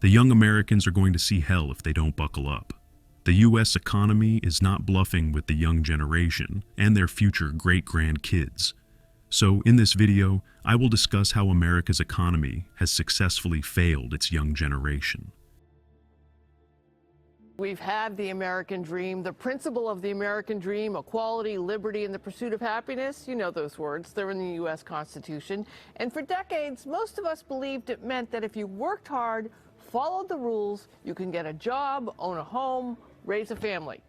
The young Americans are going to see hell if they don't buckle up. The U.S. economy is not bluffing with the young generation and their future great-grandkids. So, in this video, I will discuss how America's economy has successfully failed its young generation. We've had the American dream, the principle of the American dream, equality, liberty, and the pursuit of happiness. You know those words. They're in the U.S. Constitution. And for decades, most of us believed it meant that if you worked hard, followed the rules, you can get a job, own a home, raise a family.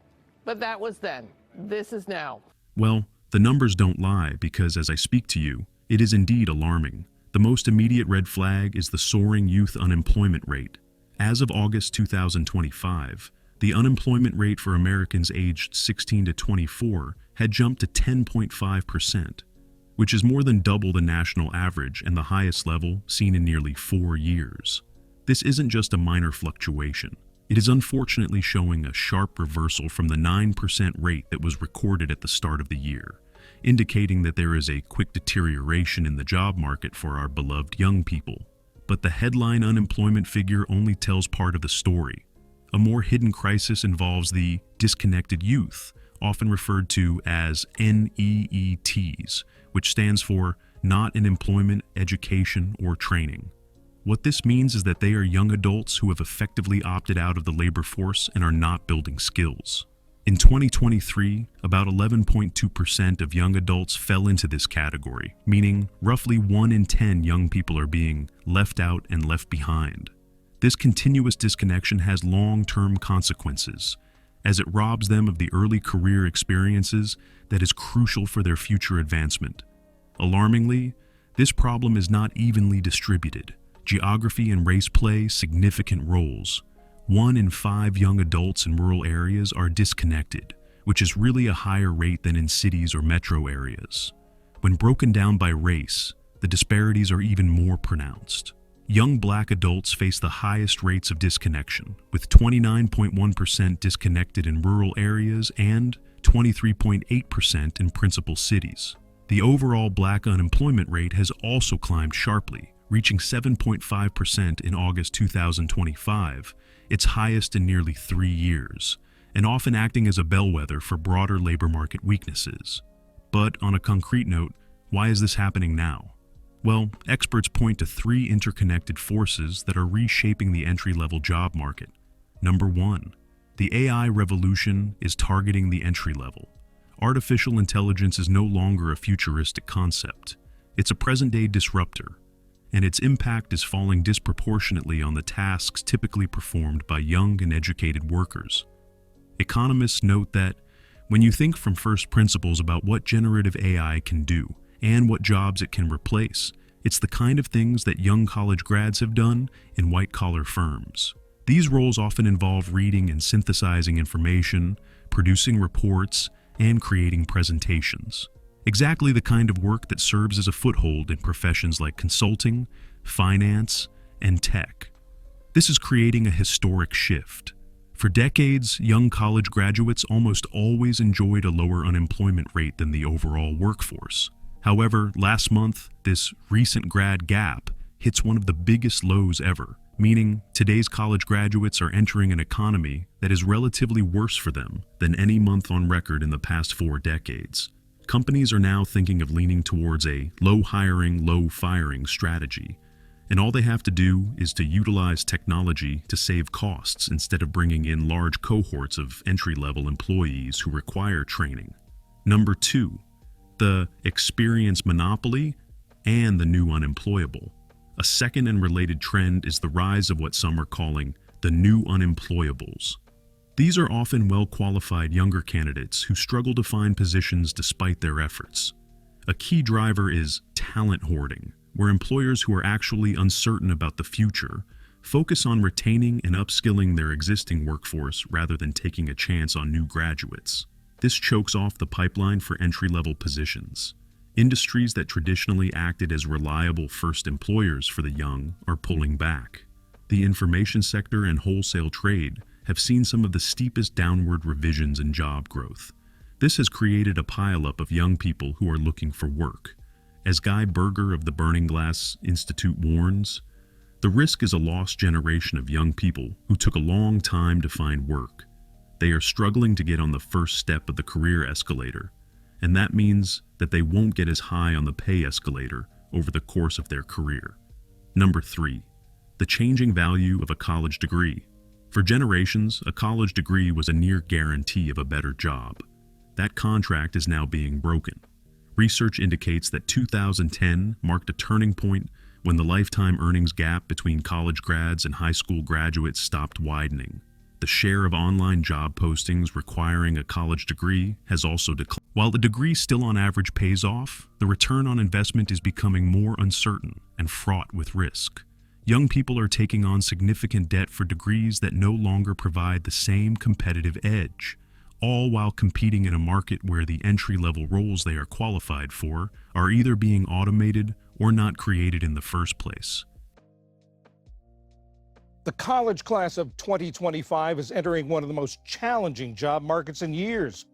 But that was then. This is now. Well, the numbers don't lie because as I speak to you, it is indeed alarming. The most immediate red flag is the soaring youth unemployment rate. As of August 2025, the unemployment rate for Americans aged 16 to 24 had jumped to 10.5%, which is more than double the national average and the highest level seen in nearly 4 years. This isn't just a minor fluctuation. It is unfortunately showing a sharp reversal from the 9% rate that was recorded at the start of the year, indicating that there is a quick deterioration in the job market for our beloved young people. But the headline unemployment figure only tells part of the story. A more hidden crisis involves the disconnected youth, often referred to as NEETs, which stands for not in employment, education, or training. What this means is that they are young adults who have effectively opted out of the labor force and are not building skills. In 2023, about 11.2% of young adults fell into this category, meaning roughly 1 in 10 young people are being left out and left behind. This continuous disconnection has long-term consequences, as it robs them of the early career experiences that is crucial for their future advancement. Alarmingly, this problem is not evenly distributed. Geography and race play significant roles. 1 in 5 young adults in rural areas are disconnected, which is really a higher rate than in cities or metro areas. When broken down by race, the disparities are even more pronounced. Young Black adults face the highest rates of disconnection, with 29.1% disconnected in rural areas and 23.8% in principal cities. The overall Black unemployment rate has also climbed sharply, reaching 7.5% in August 2025, its highest in nearly 3 years, and often acting as a bellwether for broader labor market weaknesses. But on a concrete note, why is this happening now? Well, experts point to 3 interconnected forces that are reshaping the entry-level job market. Number 1, the AI revolution is targeting the entry level. Artificial intelligence is no longer a futuristic concept. It's a present-day disruptor, and its impact is falling disproportionately on the tasks typically performed by young and educated workers. Economists note that when you think from first principles about what generative AI can do and what jobs it can replace, it's the kind of things that young college grads have done in white-collar firms. These roles often involve reading and synthesizing information, producing reports, and creating presentations. Exactly the kind of work that serves as a foothold in professions like consulting, finance, and tech. This is creating a historic shift. For decades, young college graduates almost always enjoyed a lower unemployment rate than the overall workforce. However, last month, this recent grad gap hits one of the biggest lows ever, meaning today's college graduates are entering an economy that is relatively worse for them than any month on record in the past 4 decades. Companies are now thinking of leaning towards a low hiring, low firing strategy, and all they have to do is to utilize technology to save costs instead of bringing in large cohorts of entry-level employees who require training. Number 2, the experience monopoly and the new unemployable. A second and related trend is the rise of what some are calling the new unemployables. These are often well-qualified younger candidates who struggle to find positions despite their efforts. A key driver is talent hoarding, where employers who are actually uncertain about the future focus on retaining and upskilling their existing workforce rather than taking a chance on new graduates. This chokes off the pipeline for entry-level positions. Industries that traditionally acted as reliable first employers for the young are pulling back. The information sector and wholesale trade have seen some of the steepest downward revisions in job growth. This has created a pileup of young people who are looking for work. As Guy Berger of the Burning Glass Institute warns, The risk is a lost generation of young people who took a long time to find work. They are struggling to get on the first step of the career escalator, and that means that they won't get as high on the pay escalator over the course of their career. Number 3, the changing value of a college degree. For generations, a college degree was a near guarantee of a better job. That contract is now being broken. Research indicates that 2010 marked a turning point when the lifetime earnings gap between college grads and high school graduates stopped widening. The share of online job postings requiring a college degree has also declined. While the degree still on average pays off, the return on investment is becoming more uncertain and fraught with risk. Young people are taking on significant debt for degrees that no longer provide the same competitive edge, all while competing in a market where the entry-level roles they are qualified for are either being automated or not created in the first place. The college class of 2025 is entering one of the most challenging job markets in years.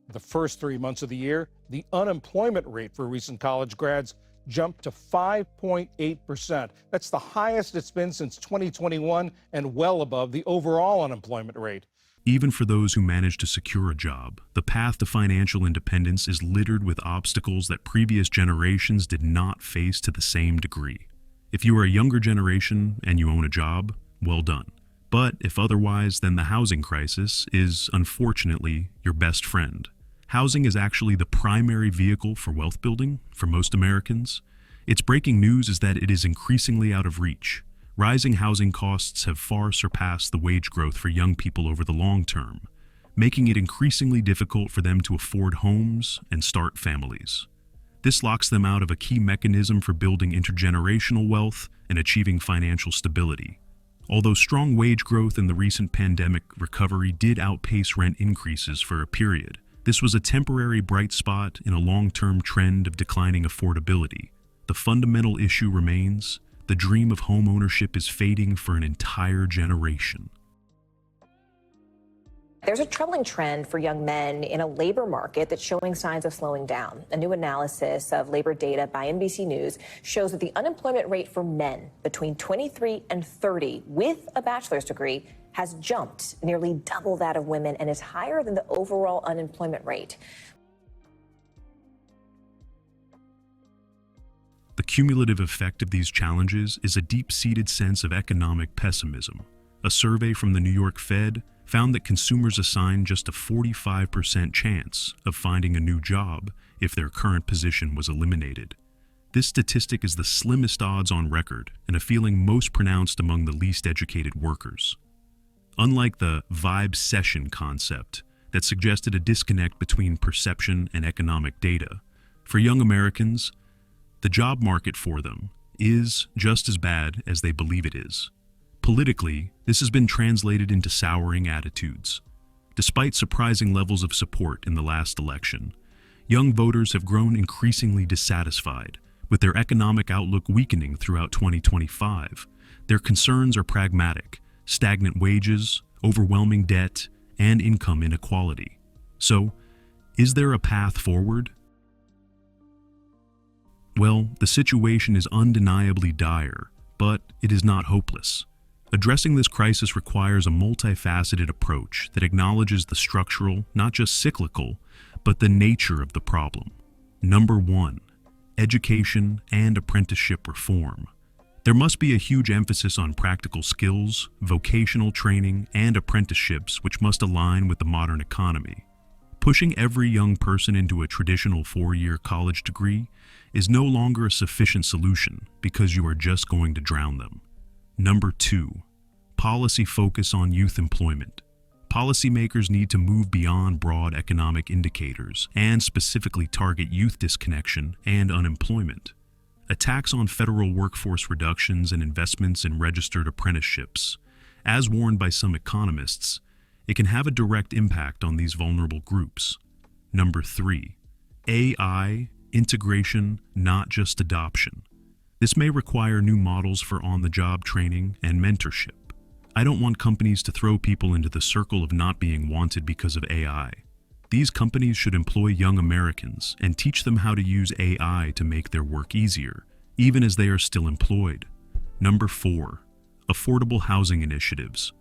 The first 3 months of the year, the unemployment rate for recent college grads jumped to 5.8%. That's the highest it's been since 2021 and well above the overall unemployment rate. Even for those who manage to secure a job, the path to financial independence is littered with obstacles that previous generations did not face to the same degree. If you are a younger generation and you own a job, well done. But if otherwise, then the housing crisis is, unfortunately, your best friend. Housing is actually the primary vehicle for wealth building for most Americans. Its breaking news is that it is increasingly out of reach. Rising housing costs have far surpassed the wage growth for young people over the long term, making it increasingly difficult for them to afford homes and start families. This locks them out of a key mechanism for building intergenerational wealth and achieving financial stability. Although strong wage growth in the recent pandemic recovery did outpace rent increases for a period, this was a temporary bright spot in a long-term trend of declining affordability. The fundamental issue remains: the dream of home ownership is fading for an entire generation. There's a troubling trend for young men in a labor market that's showing signs of slowing down. A new analysis of labor data by NBC News shows that the unemployment rate for men between 23 and 30 with a bachelor's degree has jumped nearly double that of women and is higher than the overall unemployment rate. The cumulative effect of these challenges is a deep-seated sense of economic pessimism. A survey from the New York Fed found that consumers assign just a 45% chance of finding a new job if their current position was eliminated. This statistic is the slimmest odds on record and a feeling most pronounced among the least educated workers. Unlike the vibe session concept that suggested a disconnect between perception and economic data, for young Americans, the job market for them is just as bad as they believe it is. Politically, this has been translated into souring attitudes. Despite surprising levels of support in the last election, young voters have grown increasingly dissatisfied, with their economic outlook weakening throughout 2025. Their concerns are pragmatic: stagnant wages, overwhelming debt, and income inequality. So, is there a path forward? Well, the situation is undeniably dire, but it is not hopeless. Addressing this crisis requires a multifaceted approach that acknowledges the structural, not just cyclical, but the nature of the problem. Number 1, education and apprenticeship reform. There must be a huge emphasis on practical skills, vocational training, and apprenticeships which must align with the modern economy. Pushing every young person into a traditional 4-year college degree is no longer a sufficient solution because you are just going to drown them. Number 2, policy focus on youth employment. Policymakers need to move beyond broad economic indicators and specifically target youth disconnection and unemployment. Attacks on federal workforce reductions and investments in registered apprenticeships. As warned by some economists, it can have a direct impact on these vulnerable groups. Number 3, AI integration, not just adoption. This may require new models for on-the-job training and mentorship. I don't want companies to throw people into the circle of not being wanted because of AI. These companies should employ young Americans and teach them how to use AI to make their work easier, even as they are still employed. Number 4. Affordable housing initiatives.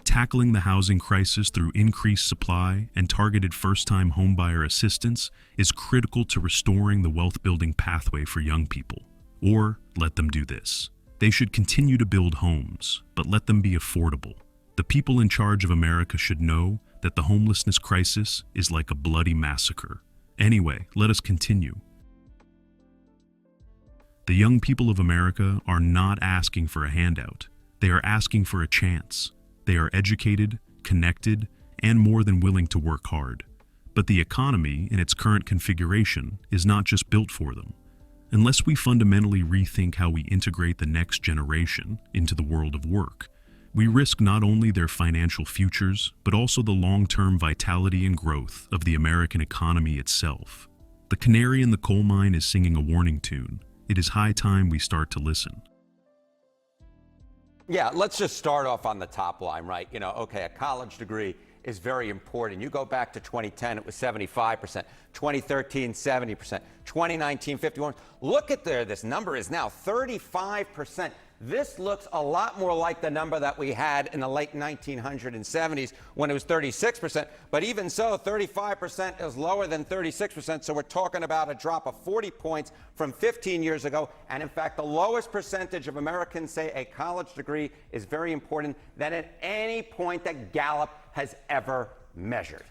Tackling the housing crisis through increased supply and targeted first-time homebuyer assistance is critical to restoring the wealth-building pathway for young people. Or let them do this. They should continue to build homes, but let them be affordable. The people in charge of America should know that the homelessness crisis is like a bloody massacre. Anyway, let us continue. The young people of America are not asking for a handout. They are asking for a chance. They are educated, connected, and more than willing to work hard. But the economy, in its current configuration, is not just built for them. Unless we fundamentally rethink how we integrate the next generation into the world of work, we risk not only their financial futures, but also the long-term vitality and growth of the American economy itself. The canary in the coal mine is singing a warning tune. It is high time we start to listen. Yeah, let's just start off on the top line, right? Okay, a college degree is very important. You go back to 2010, it was 75%. 2013, 70%. 2019, 51%. Look at there, this number is now 35%. This looks a lot more like the number that we had in the late 1970s when it was 36%. But even so, 35% is lower than 36%. So we're talking about a drop of 40 points from 15 years ago. And in fact, the lowest percentage of Americans say a college degree is very important than at any point that Gallup has ever measured.